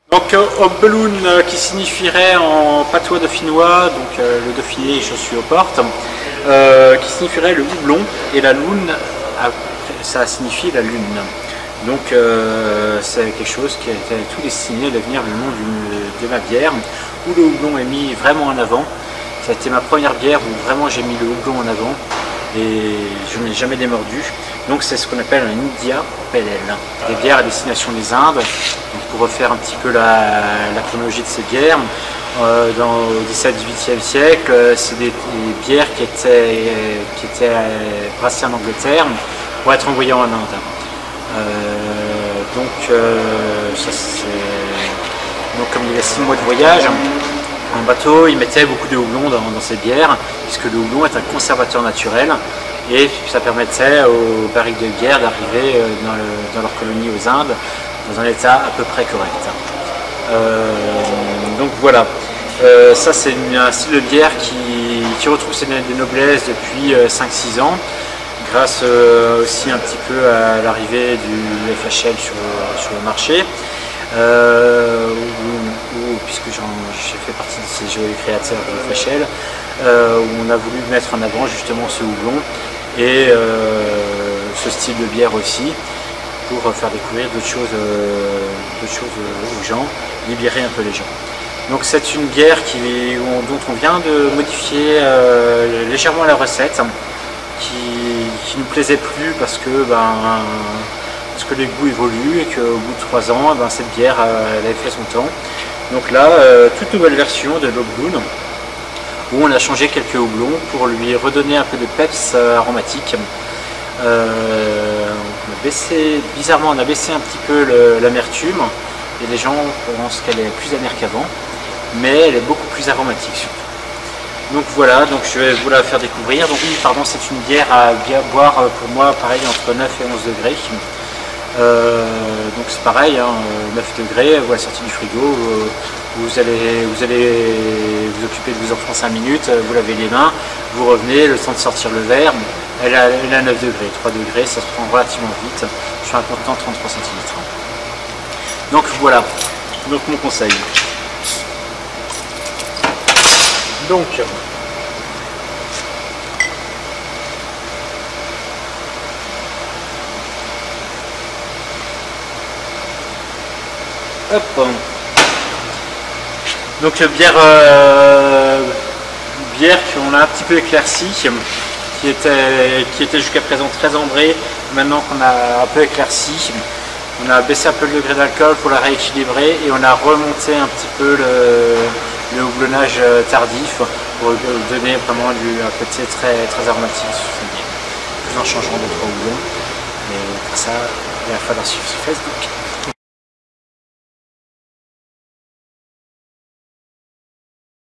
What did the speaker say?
Donc Hopbeloon qui signifierait en patois dauphinois, donc le dauphiné je suis aux portes, qui signifierait le houblon, et la lune ça signifie la lune. Donc c'est quelque chose qui était tout destiné à devenir le nom de ma bière, où le houblon est mis vraiment en avant. Ça a été ma première bière où vraiment j'ai mis le houblon en avant et je ne l'ai jamais démordu. Donc c'est ce qu'on appelle un India Pale Ale, des bières à destination des Indes. Donc, pour refaire un petit peu la chronologie de ces bières, au XVIIe siècle, c'est des bières qui étaient brassées en Angleterre pour être envoyées en Inde. Donc comme il y avait 6 mois de voyage en bateau, ils mettaient beaucoup de houblon dans ces bières, puisque le houblon est un conservateur naturel et ça permettait aux barriques de bière d'arriver dans leur colonie aux Indes dans un état à peu près correct. Donc voilà, ça c'est un style de bière qui retrouve ses lettres de noblesse depuis 5-6 ans, grâce aussi un petit peu à l'arrivée du FHL sur le marché, puisque j'ai fait partie de ces joyeux créateurs du FHL, où on a voulu mettre en avant justement ce houblon et ce style de bière aussi, pour faire découvrir d'autres choses aux gens, libérer un peu les gens. Donc c'est une bière dont on vient de modifier légèrement la recette, qui ne plaisait plus parce que les goûts évoluent et qu'au bout de 3 ans, cette bière elle avait fait son temps. Donc là, toute nouvelle version de l'Hopbeloon, où on a changé quelques houblons pour lui redonner un peu de peps aromatique. Bizarrement, on a baissé un petit peu l'amertume et les gens pensent qu'elle est plus amère qu'avant, mais elle est beaucoup plus aromatique surtout. Donc voilà, donc je vais vous la faire découvrir. Donc oui, pardon, c'est une bière à boire pour moi, pareil, entre 9 et 11 degrés. Donc c'est pareil, 9 degrés, vous la sortez du frigo, vous allez vous occuper de vos enfants 5 minutes, vous lavez les mains, vous revenez, le temps de sortir le verre, elle a 9 degrés, 3 degrés, ça se prend relativement vite. Je suis un contenant 33 centilitres. Donc voilà, donc mon conseil. Donc, hop. Donc bière qu'on a un petit peu éclaircie, qui était jusqu'à présent très ambrée. Maintenant qu'on a un peu éclairci, on a baissé un peu le degré d'alcool pour la rééquilibrer et on a remonté un petit peu le houblonnage tardif pour donner vraiment un côté très aromatique sur cette bière, tout en changeant d'autres houblons. Mais pour ça, il va falloir suivre sur Facebook.